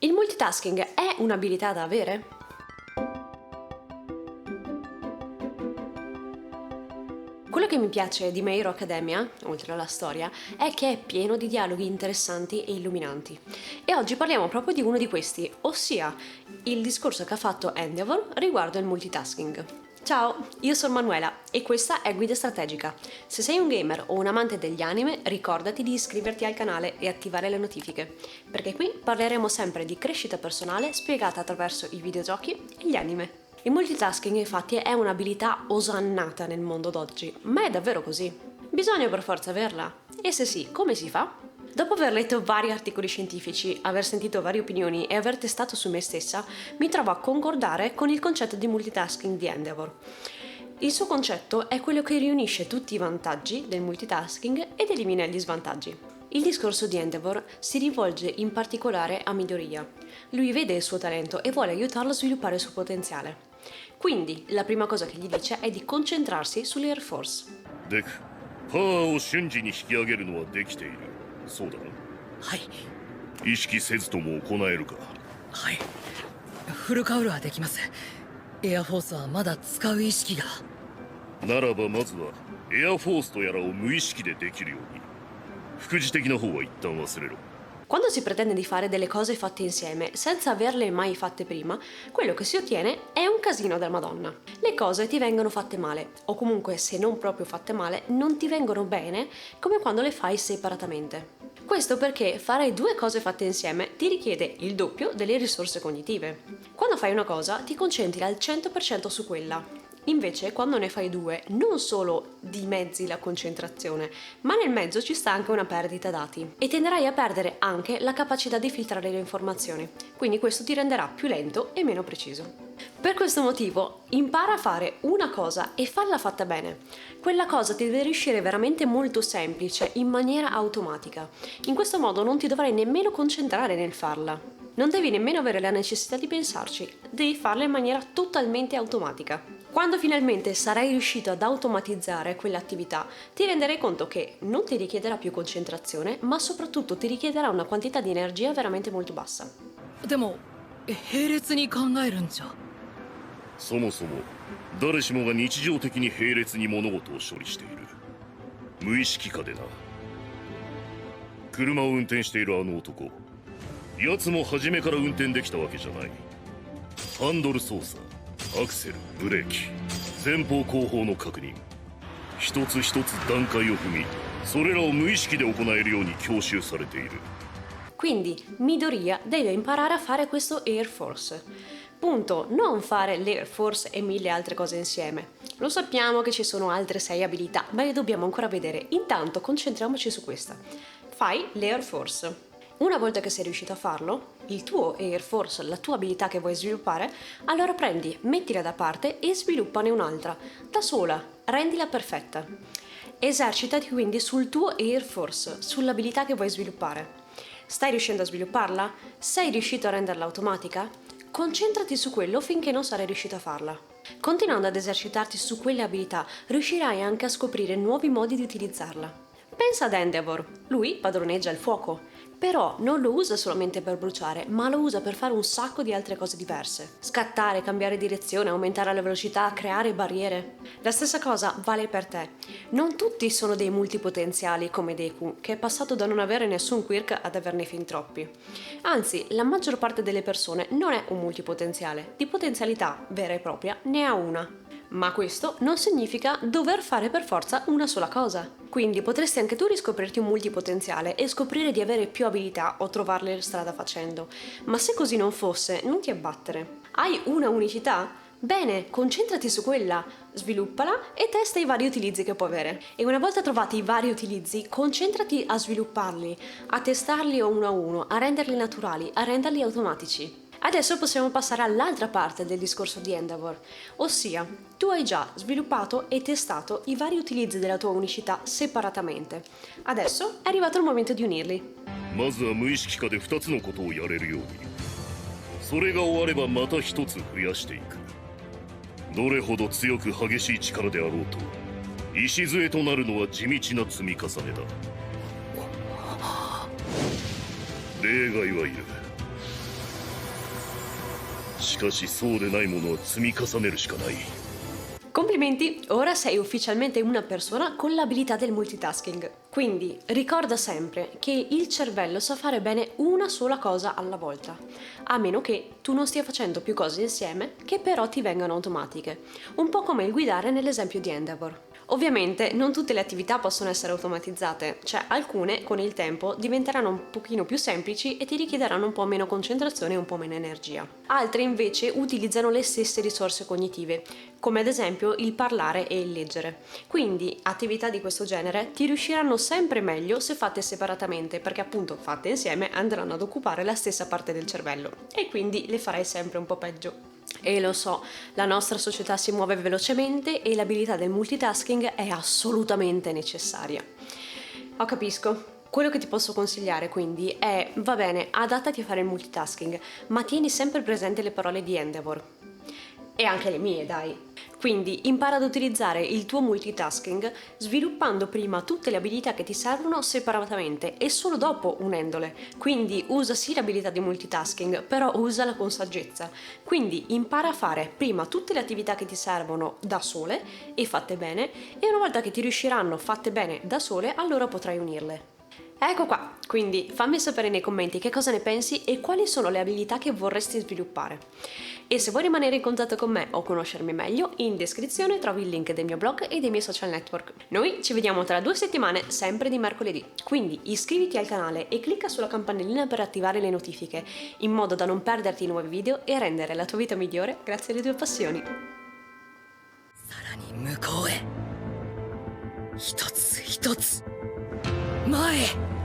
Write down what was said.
Il multitasking è un'abilità da avere? Quello che mi piace di My Hero Academia, oltre alla storia, è che è pieno di dialoghi interessanti e illuminanti. E oggi parliamo proprio di uno di questi, ossia il discorso che ha fatto Endeavor riguardo il multitasking. Ciao, io sono Manuela e questa è Guida Strategica. Se sei un gamer o un amante degli anime, ricordati di iscriverti al canale e attivare le notifiche, perché qui parleremo sempre di crescita personale spiegata attraverso i videogiochi e gli anime. Il multitasking infatti è un'abilità osannata nel mondo d'oggi, ma è davvero così? Bisogna per forza averla? E se sì, come si fa? Dopo aver letto vari articoli scientifici, aver sentito varie opinioni e aver testato su me stessa, mi trovo a concordare con il concetto di multitasking di Endeavor. Il suo concetto è quello che riunisce tutti i vantaggi del multitasking ed elimina gli svantaggi. Il discorso di Endeavor si rivolge in particolare a Midoriya. Lui vede il suo talento e vuole aiutarlo a sviluppare il suo potenziale. Quindi, la prima cosa che gli dice è di concentrarsi sull'Air Force. デク、パワーを瞬時に引き上げるのはできている。そうだな。はい意識せずとも行えるか。はい。フルカウルはできます。エアフォースはまだ使う意識が。ならばまずはエアフォースとやらを無意識でできるように。副次的な方は一旦忘れろ。 Quando si pretende di fare delle cose fatte insieme senza averle mai fatte prima, quello che si ottiene è un casino della Madonna. Le cose ti vengono fatte male, o comunque se non proprio fatte male, non ti vengono bene come quando le fai separatamente. Questo perché fare due cose fatte insieme ti richiede il doppio delle risorse cognitive. Quando fai una cosa ti concentri al 100% su quella. Invece, quando ne fai due, non solo dimezzi la concentrazione, ma nel mezzo ci sta anche una perdita dati e tenderai a perdere anche la capacità di filtrare le informazioni, quindi questo ti renderà più lento e meno preciso. Per questo motivo, impara a fare una cosa e falla fatta bene. Quella cosa ti deve riuscire veramente molto semplice, in maniera automatica. In questo modo non ti dovrai nemmeno concentrare nel farla. Non devi nemmeno avere la necessità di pensarci, devi farla in maniera totalmente automatica. Quando finalmente sarai riuscito ad automatizzare quell'attività, ti renderai conto che non ti richiederà più concentrazione, ma soprattutto ti richiederà una quantità di energia veramente molto bassa. でも並列に考えるんじゃ。そもそも誰しもが日常的に並列に物事を処理している。無意識下でな。車を運転しているあの男。奴も初めから運転できたわけじゃない。ハンドル操作、アクセル、ブレーキ、前方後方の確認。一つ一つ段階を踏み、それらを無意識で行えるように教習されている。 Quindi Midoriya deve imparare a fare questo Air Force. Punto, non fare l'Air Force e mille altre cose insieme. Lo sappiamo che ci sono altre 6 abilità, ma le dobbiamo ancora vedere. Intanto concentriamoci su questa. Fai l'Air Force. Una volta che sei riuscito a farlo, il tuo Air Force, la tua abilità che vuoi sviluppare, allora prendi, mettila da parte e sviluppane un'altra, da sola, rendila perfetta. Esercitati quindi sul tuo Air Force, sull'abilità che vuoi sviluppare. Stai riuscendo a svilupparla? Sei riuscito a renderla automatica? Concentrati su quello finché non sarai riuscito a farla. Continuando ad esercitarti su quelle abilità, riuscirai anche a scoprire nuovi modi di utilizzarla. Pensa ad Endeavor, lui padroneggia il fuoco, però non lo usa solamente per bruciare, ma lo usa per fare un sacco di altre cose diverse. Scattare, cambiare direzione, aumentare la velocità, creare barriere. La stessa cosa vale per te. Non tutti sono dei multipotenziali come Deku, che è passato da non avere nessun quirk ad averne fin troppi. Anzi, la maggior parte delle persone non è un multipotenziale, di potenzialità vera e propria ne ha una. Ma questo non significa dover fare per forza una sola cosa. Quindi potresti anche tu riscoprirti un multipotenziale e scoprire di avere più abilità o trovarle strada facendo. Ma se così non fosse, non ti abbattere. Hai una unicità? Bene, concentrati su quella, sviluppala e testa i vari utilizzi che può avere. E una volta trovati i vari utilizzi, concentrati a svilupparli, a testarli uno a uno, a renderli naturali, a renderli automatici. Adesso possiamo passare all'altra parte del discorso di Endeavor, ossia tu hai già sviluppato e testato i vari utilizzi della tua unicità separatamente. Adesso è arrivato il momento di unirli. まずは無意識下で2つのことをやれるように。それが終わればまた1つ増やしていく。どれほど強く激しい力であろうと、礎となるのは地道な積み重ねだ。 例外はいる。しかしそうでないものは積み重ねるしかない。 Complimenti, ora sei ufficialmente una persona con l'abilità del multitasking. Quindi ricorda sempre che il cervello sa fare bene una sola cosa alla volta, a meno che tu non stia facendo più cose insieme che però ti vengano automatiche, un po' come il guidare nell'esempio di Endeavor. Ovviamente non tutte le attività possono essere automatizzate, cioè alcune con il tempo diventeranno un pochino più semplici e ti richiederanno un po' meno concentrazione e un po' meno energia. Altre invece utilizzano le stesse risorse cognitive, come ad esempio il parlare e il leggere. Quindi attività di questo genere ti riusciranno sempre meglio se fatte separatamente, perché appunto fatte insieme andranno ad occupare la stessa parte del cervello e quindi le farai sempre un po' peggio. E lo so, la nostra società si muove velocemente e l'abilità del multitasking è assolutamente necessaria. Capisco. Quello che ti posso consigliare quindi è, va bene, adattati a fare il multitasking, ma tieni sempre presente le parole di Endeavor. E anche le mie, dai. Quindi impara ad utilizzare il tuo multitasking sviluppando prima tutte le abilità che ti servono separatamente e solo dopo unendole. Quindi usa sì l'abilità di multitasking, però usala con saggezza. Quindi impara a fare prima tutte le attività che ti servono da sole e fatte bene, e una volta che ti riusciranno fatte bene da sole, allora potrai unirle. Ecco qua, quindi fammi sapere nei commenti che cosa ne pensi e quali sono le abilità che vorresti sviluppare. E se vuoi rimanere in contatto con me o conoscermi meglio, in descrizione trovi il link del mio blog e dei miei social network. Noi ci vediamo tra 2 settimane, sempre di mercoledì, quindi iscriviti al canale e clicca sulla campanellina per attivare le notifiche, in modo da non perderti i nuovi video e rendere la tua vita migliore grazie alle tue passioni. さらに向こうへ一つ一つ前へ